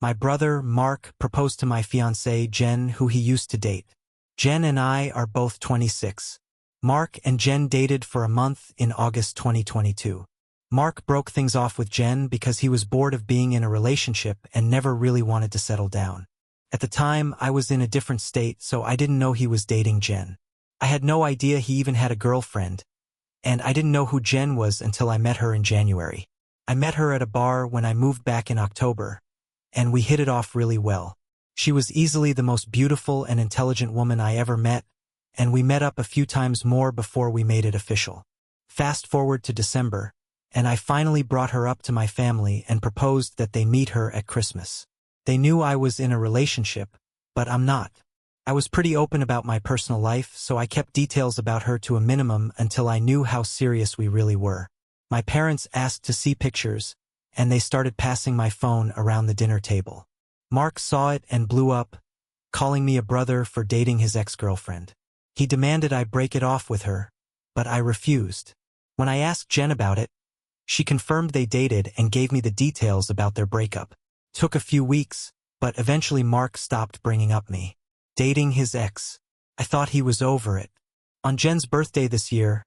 My brother, Mark, proposed to my fiancée, Jen, who he used to date. Jen and I are both 26. Mark and Jen dated for a month in August 2022. Mark broke things off with Jen because he was bored of being in a relationship and never really wanted to settle down. At the time, I was in a different state, so I didn't know he was dating Jen. I had no idea he even had a girlfriend, and I didn't know who Jen was until I met her in January. I met her at a bar when I moved back in October, and we hit it off really well. She was easily the most beautiful and intelligent woman I ever met, and we met up a few times more before we made it official. Fast forward to December, and I finally brought her up to my family and proposed that they meet her at Christmas. They knew I was in a relationship, but I'm not. I was pretty open about my personal life, so I kept details about her to a minimum until I knew how serious we really were. My parents asked to see pictures, and they started passing my phone around the dinner table. Mark saw it and blew up, calling me a brother for dating his ex-girlfriend. He demanded I break it off with her, but I refused. When I asked Jen about it, she confirmed they dated and gave me the details about their breakup. Took a few weeks, but eventually Mark stopped bringing up me dating his ex. I thought he was over it. On Jen's birthday this year,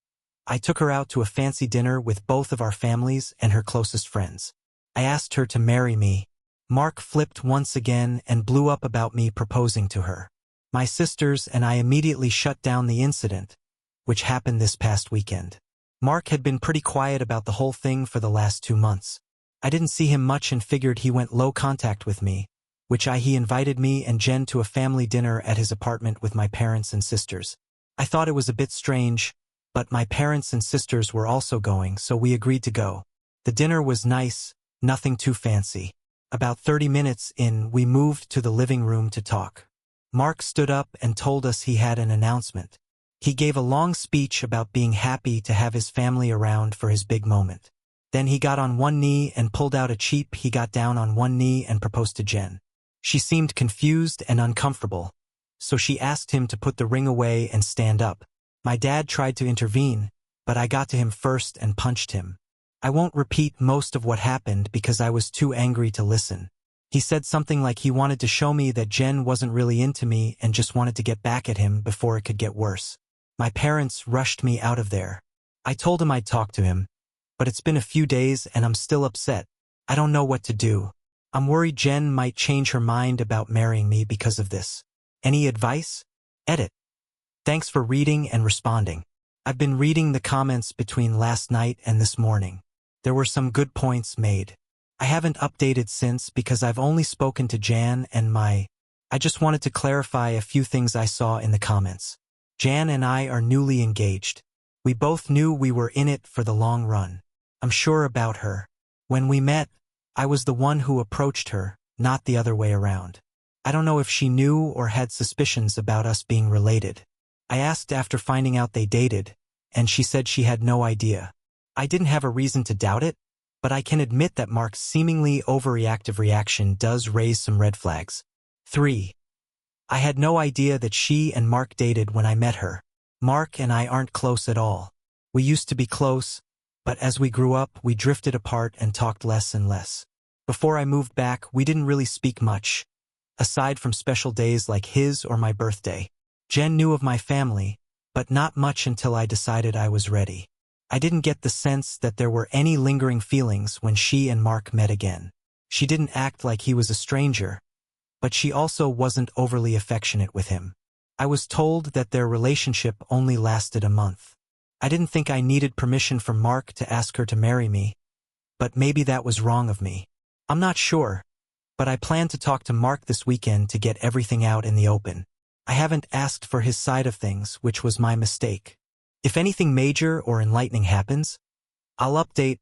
I took her out to a fancy dinner with both of our families and her closest friends. I asked her to marry me. Mark flipped once again and blew up about me proposing to her. My sisters and I immediately shut down the incident, which happened this past weekend. Mark had been pretty quiet about the whole thing for the last 2 months. I didn't see him much and figured he went low contact with me, he invited me and Jen to a family dinner at his apartment with my parents and sisters. I thought it was a bit strange, but my parents and sisters were also going, so we agreed to go. The dinner was nice, nothing too fancy. About 30 minutes in, we moved to the living room to talk. Mark stood up and told us he had an announcement. He gave a long speech about being happy to have his family around for his big moment. Then he got on one knee and pulled out a cheap. He got down on one knee and proposed to Jen. She seemed confused and uncomfortable, so she asked him to put the ring away and stand up. My dad tried to intervene, but I got to him first and punched him. I won't repeat most of what happened because I was too angry to listen. He said something like he wanted to show me that Jen wasn't really into me and just wanted to get back at him before it could get worse. My parents rushed me out of there. I told him I'd talk to him, but it's been a few days and I'm still upset. I don't know what to do. I'm worried Jen might change her mind about marrying me because of this. Any advice? Edit. Thanks for reading and responding. I've been reading the comments between last night and this morning. There were some good points made. I haven't updated since because I've only spoken to Jan and I just wanted to clarify a few things I saw in the comments. Jan and I are newly engaged. We both knew we were in it for the long run. I'm sure about her. When we met, I was the one who approached her, not the other way around. I don't know if she knew or had suspicions about us being related. I asked after finding out they dated, and she said she had no idea. I didn't have a reason to doubt it, but I can admit that Mark's seemingly overreactive reaction does raise some red flags. 3. I had no idea that she and Mark dated when I met her. Mark and I aren't close at all. We used to be close, but as we grew up, we drifted apart and talked less and less. Before I moved back, we didn't really speak much, aside from special days like his or my birthday. Jen knew of my family, but not much until I decided I was ready. I didn't get the sense that there were any lingering feelings when she and Mark met again. She didn't act like he was a stranger, but she also wasn't overly affectionate with him. I was told that their relationship only lasted a month. I didn't think I needed permission from Mark to ask her to marry me, but maybe that was wrong of me. I'm not sure, but I plan to talk to Mark this weekend to get everything out in the open. I haven't asked for his side of things, which was my mistake. If anything major or enlightening happens, I'll update,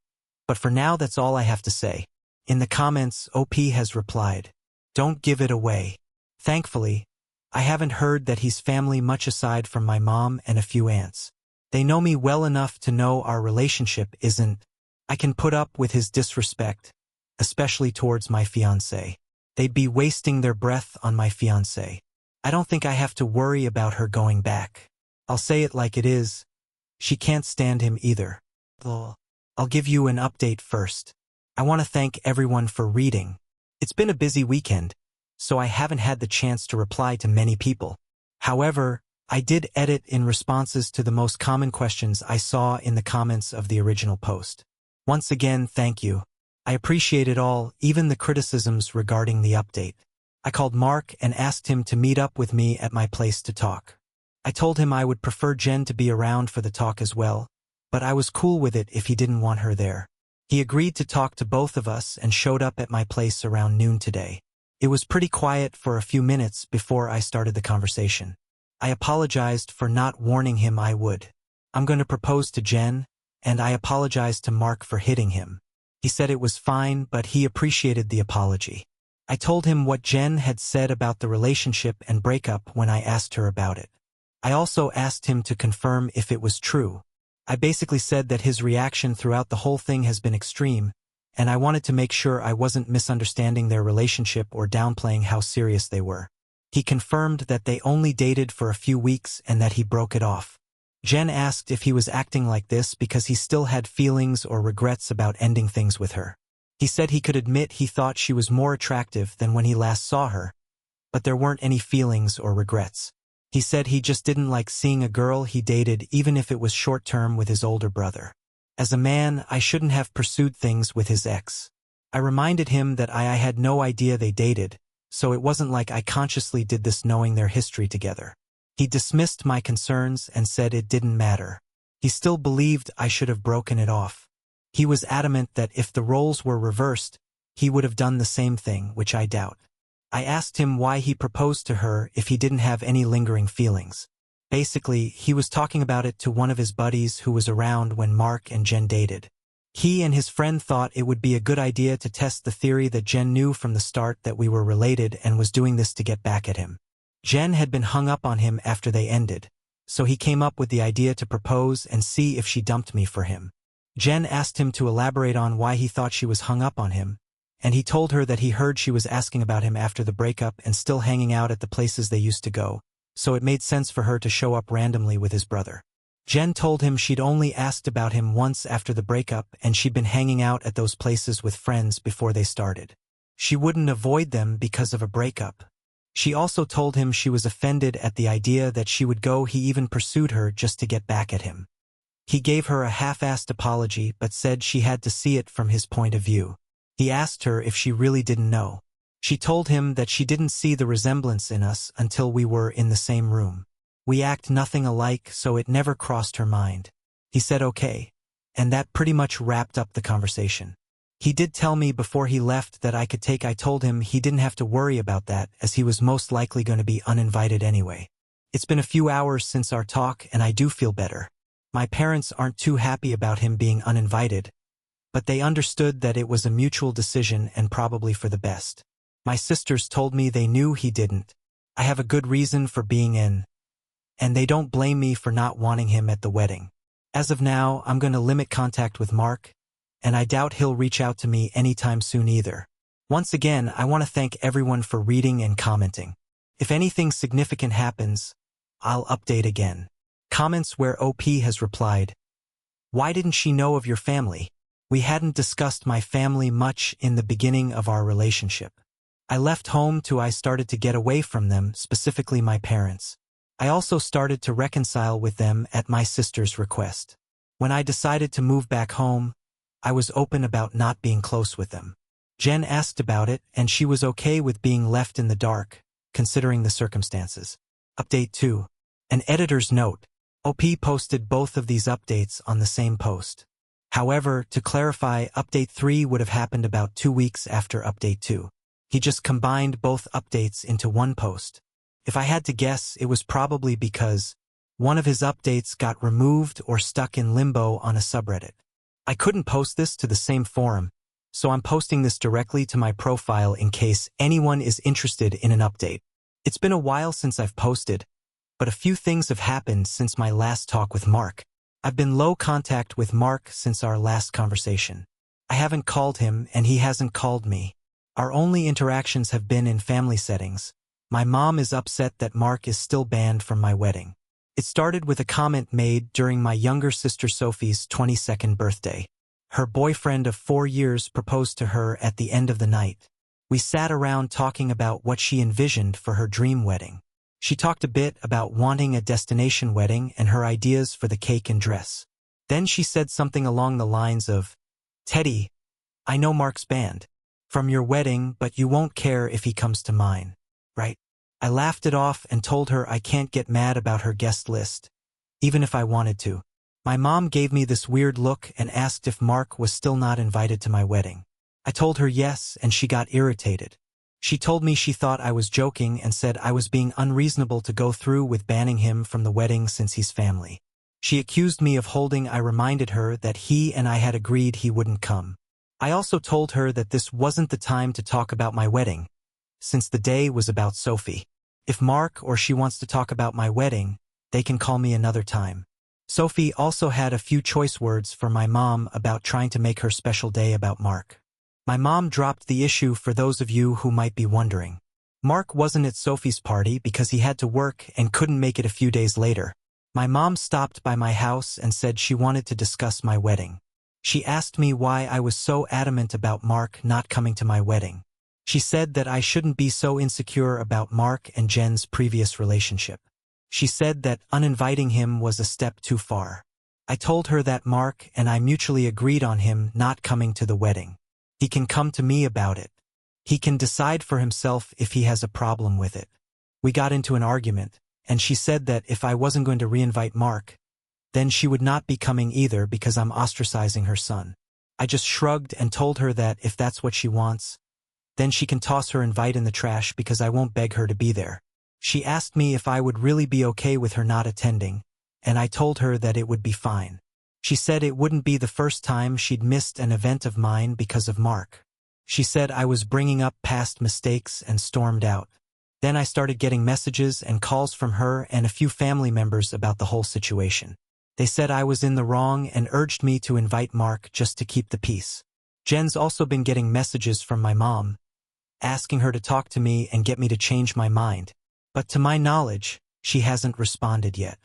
but for now that's all I have to say. In the comments, OP has replied, "Don't give it away." Thankfully, I haven't heard that he's family much aside from my mom and a few aunts. They know me well enough to know our relationship isn't. I can put up with his disrespect, especially towards my fiancée. They'd be wasting their breath on my fiancée. I don't think I have to worry about her going back. I'll say it like it is. She can't stand him either. I'll give you an update first. I want to thank everyone for reading. It's been a busy weekend, so I haven't had the chance to reply to many people. However, I did edit in responses to the most common questions I saw in the comments of the original post. Once again, thank you. I appreciate it all, even the criticisms regarding the update. I called Mark and asked him to meet up with me at my place to talk. I told him I would prefer Jen to be around for the talk as well, but I was cool with it if he didn't want her there. He agreed to talk to both of us and showed up at my place around noon today. It was pretty quiet for a few minutes before I started the conversation. I apologized for not warning him I would. I'm going to propose to Jen, and I apologized to Mark for hitting him. He said it was fine, but he appreciated the apology. I told him what Jen had said about the relationship and breakup when I asked her about it. I also asked him to confirm if it was true. I basically said that his reaction throughout the whole thing has been extreme, and I wanted to make sure I wasn't misunderstanding their relationship or downplaying how serious they were. He confirmed that they only dated for a few weeks and that he broke it off. Jen asked if he was acting like this because he still had feelings or regrets about ending things with her. He said he could admit he thought she was more attractive than when he last saw her, but there weren't any feelings or regrets. He said he just didn't like seeing a girl he dated even if it was short-term with his older brother. As a man, I shouldn't have pursued things with his ex. I reminded him that I had no idea they dated, so it wasn't like I consciously did this knowing their history together. He dismissed my concerns and said it didn't matter. He still believed I should have broken it off. He was adamant that if the roles were reversed, he would have done the same thing, which I doubt. I asked him why he proposed to her if he didn't have any lingering feelings. Basically, he was talking about it to one of his buddies who was around when Mark and Jen dated. He and his friend thought it would be a good idea to test the theory that Jen knew from the start that we were related and was doing this to get back at him. Jen had been hung up on him after they ended, so he came up with the idea to propose and see if she dumped me for him. Jen asked him to elaborate on why he thought she was hung up on him, and he told her that he heard she was asking about him after the breakup and still hanging out at the places they used to go, so it made sense for her to show up randomly with his brother. Jen told him she'd only asked about him once after the breakup and she'd been hanging out at those places with friends before they started. She wouldn't avoid them because of a breakup. She also told him she was offended at the idea that she would go. He even pursued her just to get back at him. He gave her a half-assed apology but said she had to see it from his point of view. He asked her if she really didn't know. She told him that she didn't see the resemblance in us until we were in the same room. We act nothing alike, so it never crossed her mind. He said okay, and that pretty much wrapped up the conversation. He did tell me before he left that I could take. I told him he didn't have to worry about that as he was most likely going to be uninvited anyway. It's been a few hours since our talk and I do feel better. My parents aren't too happy about him being uninvited, but they understood that it was a mutual decision and probably for the best. My sisters told me they knew he didn't. I have a good reason for being in, and they don't blame me for not wanting him at the wedding. As of now, I'm going to limit contact with Mark, and I doubt he'll reach out to me anytime soon either. Once again, I want to thank everyone for reading and commenting. If anything significant happens, I'll update again. Comments where OP has replied, "Why didn't she know of your family? We hadn't discussed my family much in the beginning of our relationship. I left home till I started to get away from them, specifically my parents. I also started to reconcile with them at my sister's request. When I decided to move back home, I was open about not being close with them. Jen asked about it and she was okay with being left in the dark, considering the circumstances." Update 2. An editor's note. OP posted both of these updates on the same post. However, to clarify, Update 3 would have happened about 2 weeks after Update 2. He just combined both updates into one post. If I had to guess, it was probably because one of his updates got removed or stuck in limbo on a subreddit. I couldn't post this to the same forum, so I'm posting this directly to my profile in case anyone is interested in an update. It's been a while since I've posted, but a few things have happened since my last talk with Mark. I've been low contact with Mark since our last conversation. I haven't called him and he hasn't called me. Our only interactions have been in family settings. My mom is upset that Mark is still banned from my wedding. It started with a comment made during my younger sister Sophie's 22nd birthday. Her boyfriend of 4 years proposed to her at the end of the night. We sat around talking about what she envisioned for her dream wedding. She talked a bit about wanting a destination wedding and her ideas for the cake and dress. Then she said something along the lines of, "Teddy, I know Mark's band from your wedding, but you won't care if he comes to mine, right?" I laughed it off and told her I can't get mad about her guest list, even if I wanted to. My mom gave me this weird look and asked if Mark was still not invited to my wedding. I told her yes, and she got irritated. She told me she thought I was joking and said I was being unreasonable to go through with banning him from the wedding since he's family. She accused me of holding. I reminded her that he and I had agreed he wouldn't come. I also told her that this wasn't the time to talk about my wedding, since the day was about Sophie. If Mark or she wants to talk about my wedding, they can call me another time. Sophie also had a few choice words for my mom about trying to make her special day about Mark. My mom dropped the issue for those of you who might be wondering. Mark wasn't at Sophie's party because he had to work and couldn't make it a few days later. My mom stopped by my house and said she wanted to discuss my wedding. She asked me why I was so adamant about Mark not coming to my wedding. She said that I shouldn't be so insecure about Mark and Jen's previous relationship. She said that uninviting him was a step too far. I told her that Mark and I mutually agreed on him not coming to the wedding. He can come to me about it. He can decide for himself if he has a problem with it. We got into an argument, and she said that if I wasn't going to reinvite Mark, then she would not be coming either because I'm ostracizing her son. I just shrugged and told her that if that's what she wants, then she can toss her invite in the trash because I won't beg her to be there. She asked me if I would really be okay with her not attending, and I told her that it would be fine. She said it wouldn't be the first time she'd missed an event of mine because of Mark. She said I was bringing up past mistakes and stormed out. Then I started getting messages and calls from her and a few family members about the whole situation. They said I was in the wrong and urged me to invite Mark just to keep the peace. Jen's also been getting messages from my mom, asking her to talk to me and get me to change my mind. But to my knowledge, she hasn't responded yet.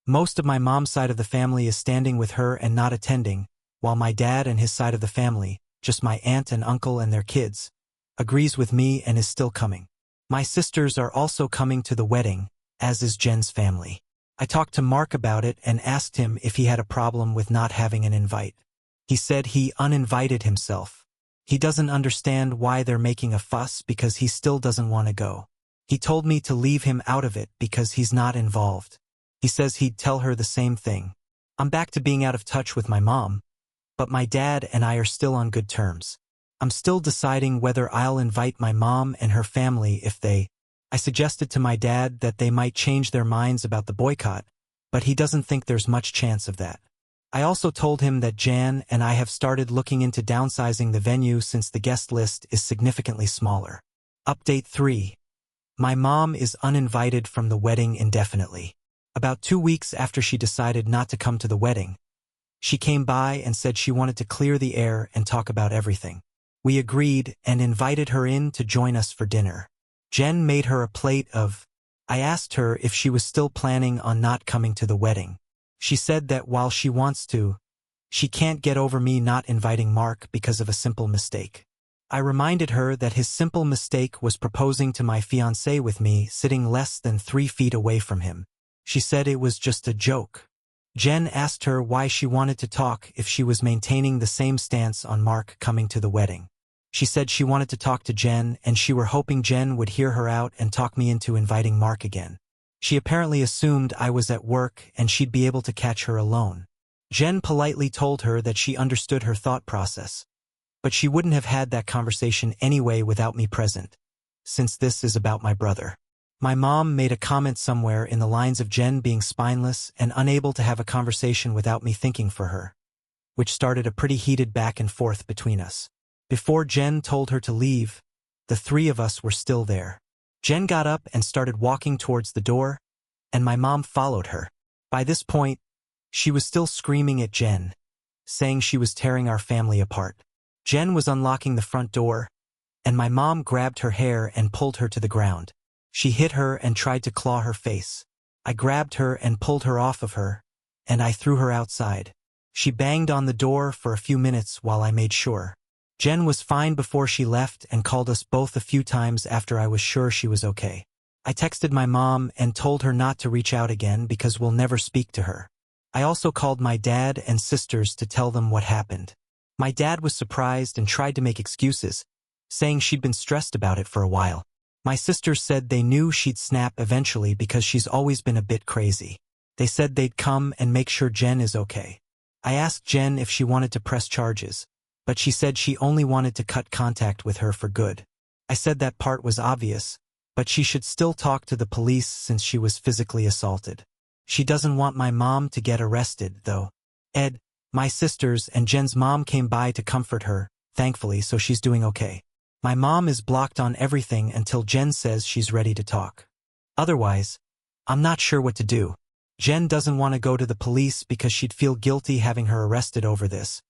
Most of my mom's side of the family is standing with her and not attending, while my dad and his side of the family, just my aunt and uncle and their kids, agrees with me and is still coming. My sisters are also coming to the wedding, as is Jen's family. I talked to Mark about it and asked him if he had a problem with not having an invite. He said he uninvited himself. He doesn't understand why they're making a fuss because he still doesn't want to go. He told me to leave him out of it because he's not involved. He says he'd tell her the same thing. I'm back to being out of touch with my mom, but my dad and I are still on good terms. I'm still deciding whether I'll invite my mom and her family if they. I suggested to my dad that they might change their minds about the boycott, but he doesn't think there's much chance of that. I also told him that Jan and I have started looking into downsizing the venue since the guest list is significantly smaller. Update 3. My mom is uninvited from the wedding indefinitely. About 2 weeks after she decided not to come to the wedding, she came by and said she wanted to clear the air and talk about everything. We agreed and invited her in to join us for dinner. Jen made her a plate of. I asked her if she was still planning on not coming to the wedding. She said that while she wants to, she can't get over me not inviting Mark because of a simple mistake. I reminded her that his simple mistake was proposing to my fiancée with me sitting less than 3 feet away from him. She said it was just a joke. Jen asked her why she wanted to talk if she was maintaining the same stance on Mark coming to the wedding. She said she wanted to talk to Jen and she were hoping Jen would hear her out and talk me into inviting Mark again. She apparently assumed I was at work and she'd be able to catch her alone. Jen politely told her that she understood her thought process, but she wouldn't have had that conversation anyway without me present, since this is about my brother. My mom made a comment somewhere in the lines of Jen being spineless and unable to have a conversation without me thinking for her, which started a pretty heated back and forth between us. Before Jen told her to leave, the 3 of us were still there. Jen got up and started walking towards the door, and my mom followed her. By this point, she was still screaming at Jen, saying she was tearing our family apart. Jen was unlocking the front door, and my mom grabbed her hair and pulled her to the ground. She hit her and tried to claw her face. I grabbed her and pulled her off of her, and I threw her outside. She banged on the door for a few minutes while I made sure. Jen was fine before she left and called us both a few times after I was sure she was okay. I texted my mom and told her not to reach out again because we'll never speak to her. I also called my dad and sisters to tell them what happened. My dad was surprised and tried to make excuses, saying she'd been stressed about it for a while. My sisters said they knew she'd snap eventually because she's always been a bit crazy. They said they'd come and make sure Jen is okay. I asked Jen if she wanted to press charges, but she said she only wanted to cut contact with her for good. I said that part was obvious, but she should still talk to the police since she was physically assaulted. She doesn't want my mom to get arrested, though. Ed, my sisters, and Jen's mom came by to comfort her, thankfully, so she's doing okay. My mom is blocked on everything until Jen says she's ready to talk. Otherwise, I'm not sure what to do. Jen doesn't want to go to the police because she'd feel guilty having her arrested over this.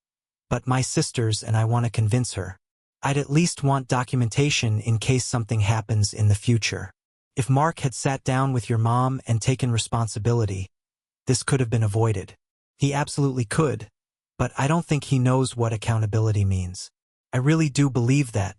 But my sisters and I want to convince her. I'd at least want documentation in case something happens in the future. If Mark had sat down with your mom and taken responsibility, this could have been avoided. He absolutely could, but I don't think he knows what accountability means. I really do believe that.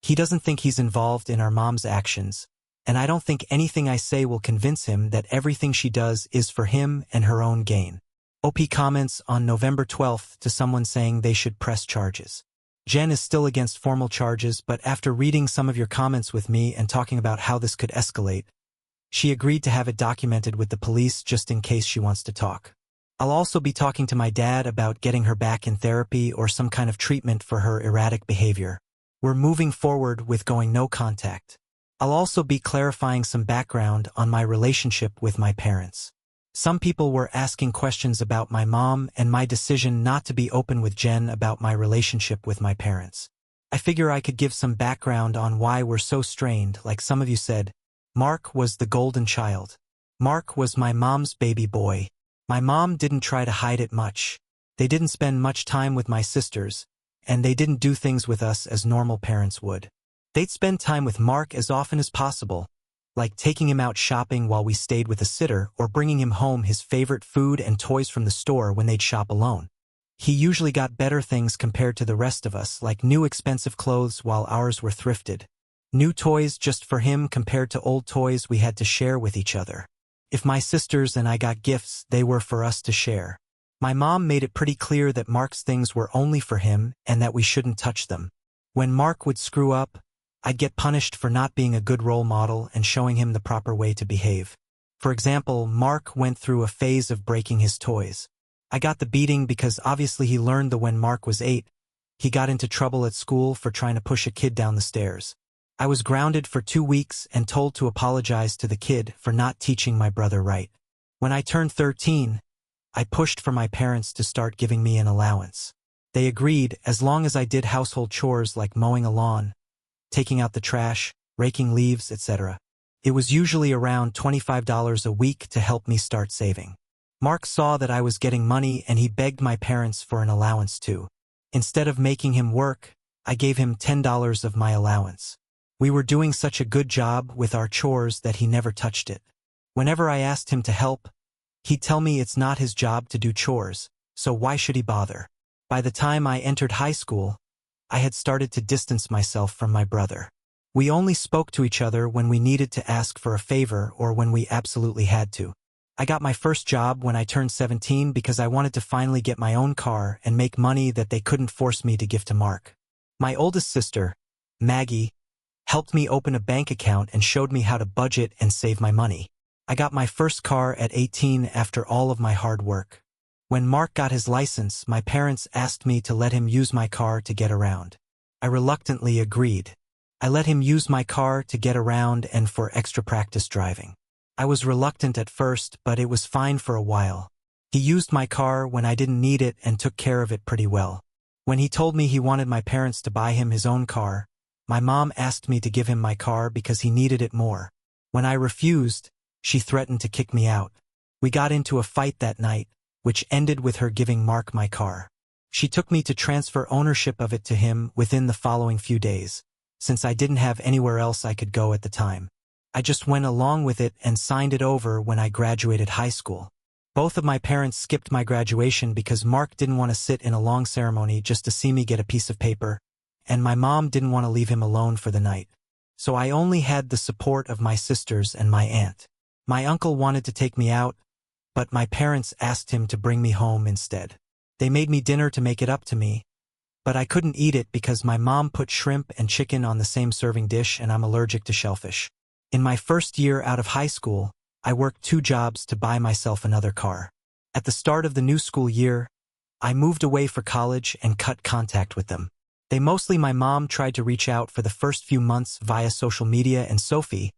He doesn't think he's involved in our mom's actions, and I don't think anything I say will convince him that everything she does is for him and her own gain. OP comments on November 12th to someone saying they should press charges. Jen is still against formal charges, but after reading some of your comments with me and talking about how this could escalate, she agreed to have it documented with the police just in case she wants to talk. I'll also be talking to my dad about getting her back in therapy or some kind of treatment for her erratic behavior. We're moving forward with going no contact. I'll also be clarifying some background on my relationship with my parents. Some people were asking questions about my mom and my decision not to be open with Jen about my relationship with my parents. I figure I could give some background on why we're so strained. Like some of you said, Mark was the golden child. Mark was my mom's baby boy. My mom didn't try to hide it much. They didn't spend much time with my sisters, and they didn't do things with us as normal parents would. They'd spend time with Mark as often as possible, like taking him out shopping while we stayed with a sitter or bringing him home his favorite food and toys from the store when they'd shop alone. He usually got better things compared to the rest of us, like new expensive clothes while ours were thrifted. New toys just for him compared to old toys we had to share with each other. If my sisters and I got gifts, they were for us to share. My mom made it pretty clear that Mark's things were only for him and that we shouldn't touch them. When Mark would screw up, I'd get punished for not being a good role model and showing him the proper way to behave. For example, Mark went through a phase of breaking his toys. I got the beating because obviously he learned that when Mark was 8, he got into trouble at school for trying to push a kid down the stairs. I was grounded for 2 weeks and told to apologize to the kid for not teaching my brother right. When I turned 13, I pushed for my parents to start giving me an allowance. They agreed as long as I did household chores like mowing a lawn, taking out the trash, raking leaves, etc. It was usually around $25 a week to help me start saving. Mark saw that I was getting money and he begged my parents for an allowance too. Instead of making him work, I gave him $10 of my allowance. We were doing such a good job with our chores that he never touched it. Whenever I asked him to help, he'd tell me it's not his job to do chores, so why should he bother? By the time I entered high school, I had started to distance myself from my brother. We only spoke to each other when we needed to ask for a favor or when we absolutely had to. I got my first job when I turned 17 because I wanted to finally get my own car and make money that they couldn't force me to give to Mark. My oldest sister, Maggie, helped me open a bank account and showed me how to budget and save my money. I got my first car at 18 after all of my hard work. When Mark got his license, my parents asked me to let him use my car to get around. I reluctantly agreed. I let him use my car to get around and for extra practice driving. I was reluctant at first, but it was fine for a while. He used my car when I didn't need it and took care of it pretty well. When he told me he wanted my parents to buy him his own car, my mom asked me to give him my car because he needed it more. When I refused, she threatened to kick me out. We got into a fight that night, which ended with her giving Mark my car. She took me to transfer ownership of it to him within the following few days, since I didn't have anywhere else I could go at the time. I just went along with it and signed it over when I graduated high school. Both of my parents skipped my graduation because Mark didn't want to sit in a long ceremony just to see me get a piece of paper, and my mom didn't want to leave him alone for the night. So I only had the support of my sisters and my aunt. My uncle wanted to take me out, but my parents asked him to bring me home instead. They made me dinner to make it up to me, but I couldn't eat it because my mom put shrimp and chicken on the same serving dish and I'm allergic to shellfish. In my first year out of high school, I worked 2 jobs to buy myself another car. At the start of the new school year, I moved away for college and cut contact with them. My mom tried to reach out for the first few months via social media and Sophie,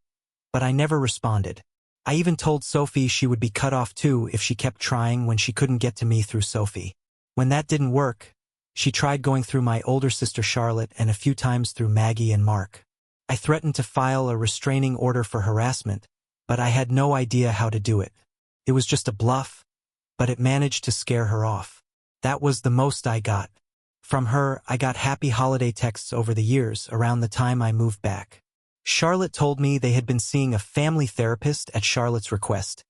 but I never responded. I even told Sophie she would be cut off too if she kept trying when she couldn't get to me through Sophie. When that didn't work, she tried going through my older sister Charlotte and a few times through Maggie and Mark. I threatened to file a restraining order for harassment, but I had no idea how to do it. It was just a bluff, but it managed to scare her off. That was the most I got. From her, I got happy holiday texts over the years around the time I moved back. Charlotte told me they had been seeing a family therapist at Charlotte's request,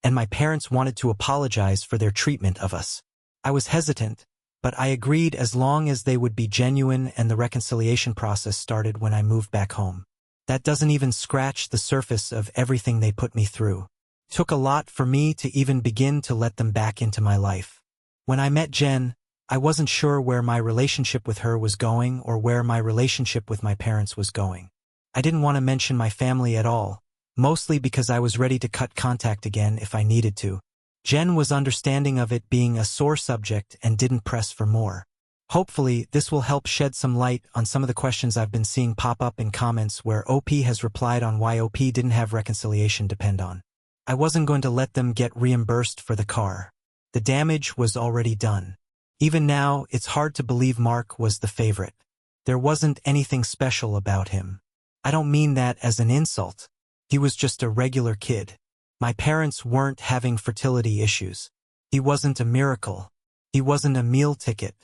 and my parents wanted to apologize for their treatment of us. I was hesitant, but I agreed as long as they would be genuine and the reconciliation process started when I moved back home. That doesn't even scratch the surface of everything they put me through. It took a lot for me to even begin to let them back into my life. When I met Jen, I wasn't sure where my relationship with her was going or where my relationship with my parents was going. I didn't want to mention my family at all, mostly because I was ready to cut contact again if I needed to. Jen was understanding of it being a sore subject and didn't press for more. Hopefully, this will help shed some light on some of the questions I've been seeing pop up in comments where OP has replied on why OP didn't have reconciliation depend on. I wasn't going to let them get reimbursed for the car. The damage was already done. Even now, it's hard to believe Mark was the favorite. There wasn't anything special about him. I don't mean that as an insult. He was just a regular kid. My parents weren't having fertility issues. He wasn't a miracle. He wasn't a meal ticket.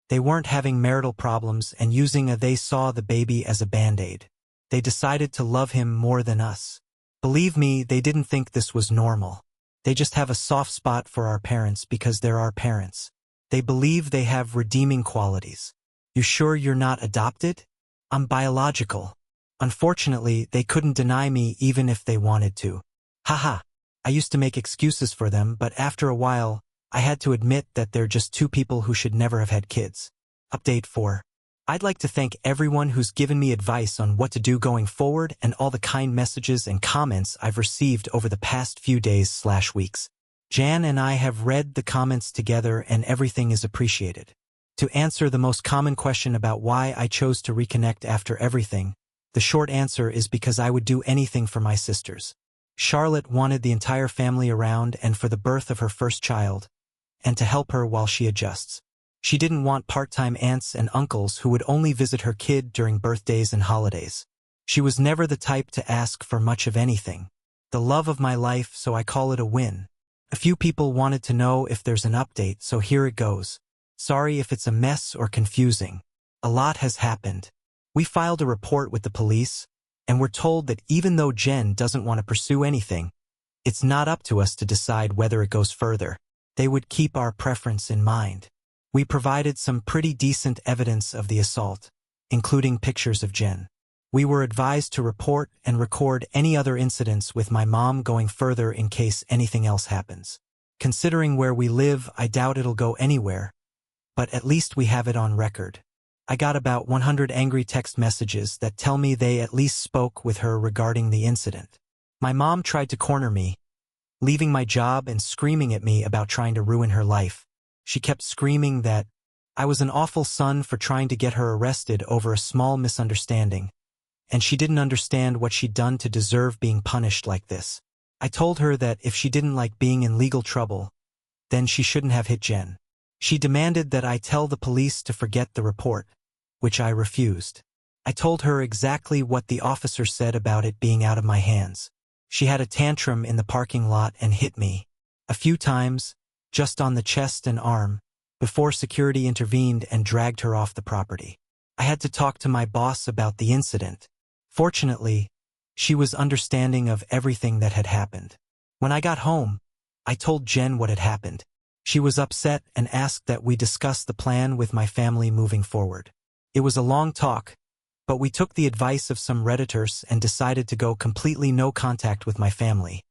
They weren't having marital problems and using a they saw the baby as a band-aid. They decided to love him more than us. Believe me, they didn't think this was normal. They just have a soft spot for our parents because they're our parents. They believe they have redeeming qualities. You sure you're not adopted? I'm biological. Unfortunately, they couldn't deny me even if they wanted to. Haha. I used to make excuses for them, but after a while, I had to admit that they're just 2 people who should never have had kids. Update 4. I'd like to thank everyone who's given me advice on what to do going forward and all the kind messages and comments I've received over the past few days/weeks. Jan and I have read the comments together and everything is appreciated. To answer the most common question about why I chose to reconnect after everything, the short answer is because I would do anything for my sisters. Charlotte wanted the entire family around and for the birth of her first child, and to help her while she adjusts. She didn't want part-time aunts and uncles who would only visit her kid during birthdays and holidays. She was never the type to ask for much of anything. The love of my life, so I call it a win. A few people wanted to know if there's an update, so here it goes. Sorry if it's a mess or confusing. A lot has happened. We filed a report with the police, and we're told that even though Jen doesn't want to pursue anything, it's not up to us to decide whether it goes further. They would keep our preference in mind. We provided some pretty decent evidence of the assault, including pictures of Jen. We were advised to report and record any other incidents with my mom going further in case anything else happens. Considering where we live, I doubt it'll go anywhere, but at least we have it on record. I got about 100 angry text messages that tell me they at least spoke with her regarding the incident. My mom tried to corner me, leaving my job and screaming at me about trying to ruin her life. She kept screaming that I was an awful son for trying to get her arrested over a small misunderstanding, and she didn't understand what she'd done to deserve being punished like this. I told her that if she didn't like being in legal trouble, then she shouldn't have hit Jen. She demanded that I tell the police to forget the report, which I refused. I told her exactly what the officer said about it being out of my hands. She had a tantrum in the parking lot and hit me a few times, just on the chest and arm, before security intervened and dragged her off the property. I had to talk to my boss about the incident. Fortunately, she was understanding of everything that had happened. When I got home, I told Jen what had happened. She was upset and asked that we discuss the plan with my family moving forward. It was a long talk, but we took the advice of some Redditors and decided to go completely no contact with my family,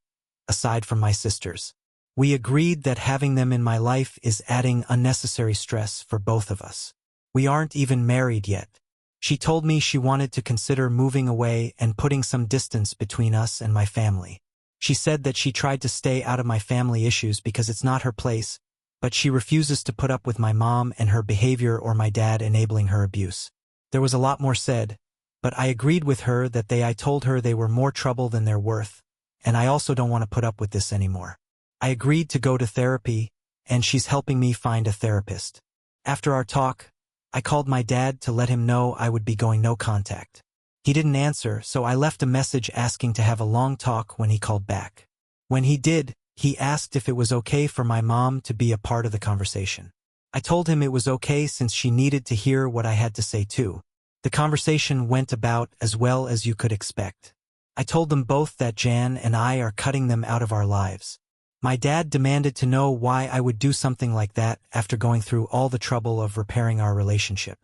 aside from my sisters. We agreed that having them in my life is adding unnecessary stress for both of us. We aren't even married yet. She told me she wanted to consider moving away and putting some distance between us and my family. She said that she tried to stay out of my family issues because it's not her place, but she refuses to put up with my mom and her behavior or my dad enabling her abuse. There was a lot more said, but I agreed with her that I told her they were more trouble than they're worth, and I also don't want to put up with this anymore. I agreed to go to therapy, and she's helping me find a therapist. After our talk, I called my dad to let him know I would be going no contact. He didn't answer, so I left a message asking to have a long talk when he called back. When he did, he asked if it was okay for my mom to be a part of the conversation. I told him it was okay since she needed to hear what I had to say too. The conversation went about as well as you could expect. I told them both that Jan and I are cutting them out of our lives. My dad demanded to know why I would do something like that after going through all the trouble of repairing our relationship.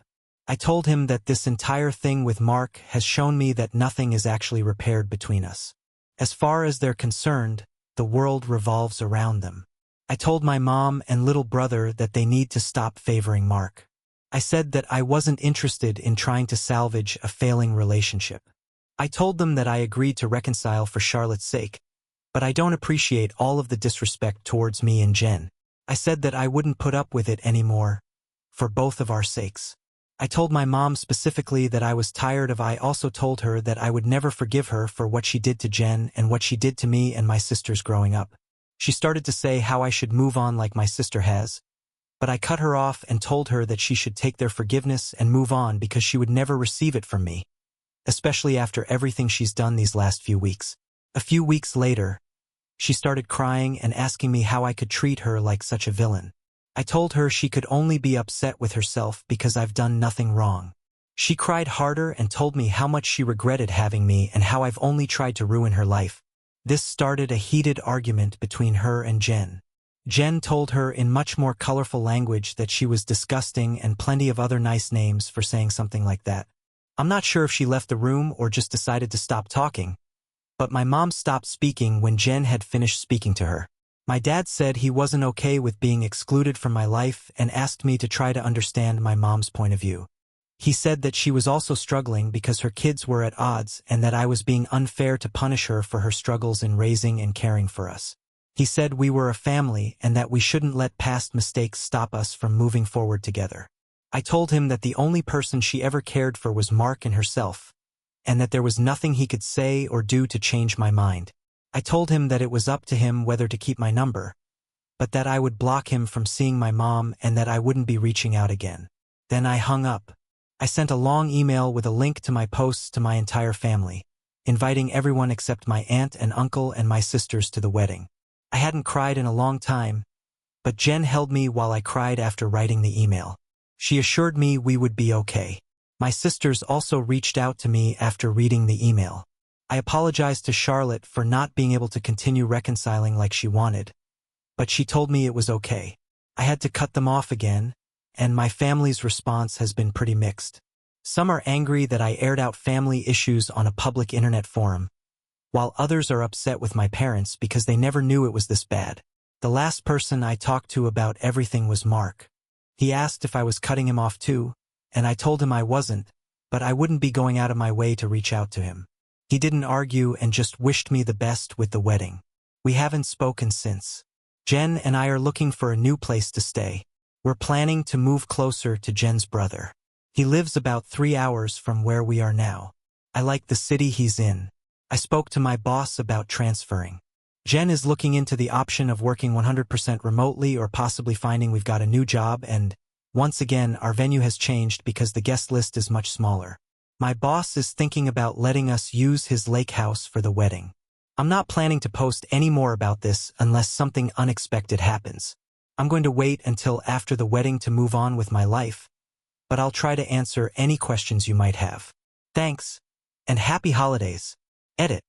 I told him that this entire thing with Mark has shown me that nothing is actually repaired between us. As far as they're concerned, the world revolves around them. I told my mom and little brother that they need to stop favoring Mark. I said that I wasn't interested in trying to salvage a failing relationship. I told them that I agreed to reconcile for Charlotte's sake, but I don't appreciate all of the disrespect towards me and Jen. I said that I wouldn't put up with it anymore, for both of our sakes. I told my mom specifically that I was tired of. I also told her that I would never forgive her for what she did to Jen and what she did to me and my sisters growing up. She started to say how I should move on like my sister has, but I cut her off and told her that she should take their forgiveness and move on because she would never receive it from me, especially after everything she's done these last few weeks. A few weeks later, she started crying and asking me how I could treat her like such a villain. I told her she could only be upset with herself because I've done nothing wrong. She cried harder and told me how much she regretted having me and how I've only tried to ruin her life. This started a heated argument between her and Jen. Jen told her in much more colorful language that she was disgusting and plenty of other nice names for saying something like that. I'm not sure if she left the room or just decided to stop talking, but my mom stopped speaking when Jen had finished speaking to her. My dad said he wasn't okay with being excluded from my life and asked me to try to understand my mom's point of view. He said that she was also struggling because her kids were at odds and that I was being unfair to punish her for her struggles in raising and caring for us. He said we were a family and that we shouldn't let past mistakes stop us from moving forward together. I told him that the only person she ever cared for was Mark and herself, and that there was nothing he could say or do to change my mind. I told him that it was up to him whether to keep my number, but that I would block him from seeing my mom and that I wouldn't be reaching out again. Then I hung up. I sent a long email with a link to my posts to my entire family, inviting everyone except my aunt and uncle and my sisters to the wedding. I hadn't cried in a long time, but Jen held me while I cried after writing the email. She assured me we would be okay. My sisters also reached out to me after reading the email. I apologized to Charlotte for not being able to continue reconciling like she wanted, but she told me it was okay. I had to cut them off again, and my family's response has been pretty mixed. Some are angry that I aired out family issues on a public internet forum, while others are upset with my parents because they never knew it was this bad. The last person I talked to about everything was Mark. He asked if I was cutting him off too, and I told him I wasn't, but I wouldn't be going out of my way to reach out to him. He didn't argue and just wished me the best with the wedding. We haven't spoken since. Jen and I are looking for a new place to stay. We're planning to move closer to Jen's brother. He lives about 3 hours from where we are now. I like the city he's in. I spoke to my boss about transferring. Jen is looking into the option of working 100% remotely or possibly finding we've got a new job, and once again our venue has changed because the guest list is much smaller. My boss is thinking about letting us use his lake house for the wedding. I'm not planning to post any more about this unless something unexpected happens. I'm going to wait until after the wedding to move on with my life, but I'll try to answer any questions you might have. Thanks, and happy holidays. Edit.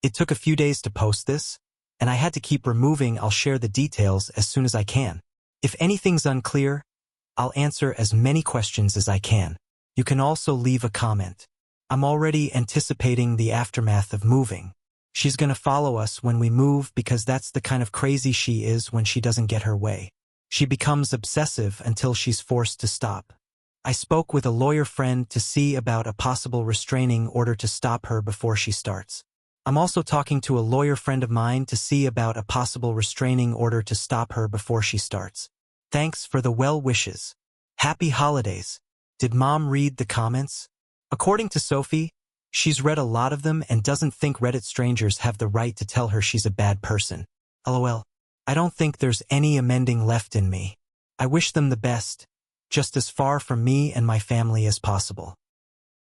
It took a few days to post this, and I had to keep removing. I'll share the details as soon as I can. If anything's unclear, I'll answer as many questions as I can. You can also leave a comment. I'm already anticipating the aftermath of moving. She's gonna follow us when we move because that's the kind of crazy she is when she doesn't get her way. She becomes obsessive until she's forced to stop. I spoke with a lawyer friend to see about a possible restraining order to stop her before she starts. I'm also talking to a lawyer friend of mine to see about a possible restraining order to stop her before she starts. Thanks for the well wishes. Happy holidays. Did Mom read the comments? According to Sophie, she's read a lot of them and doesn't think Reddit strangers have the right to tell her she's a bad person. LOL. I don't think there's any amending left in me. I wish them the best, just as far from me and my family as possible.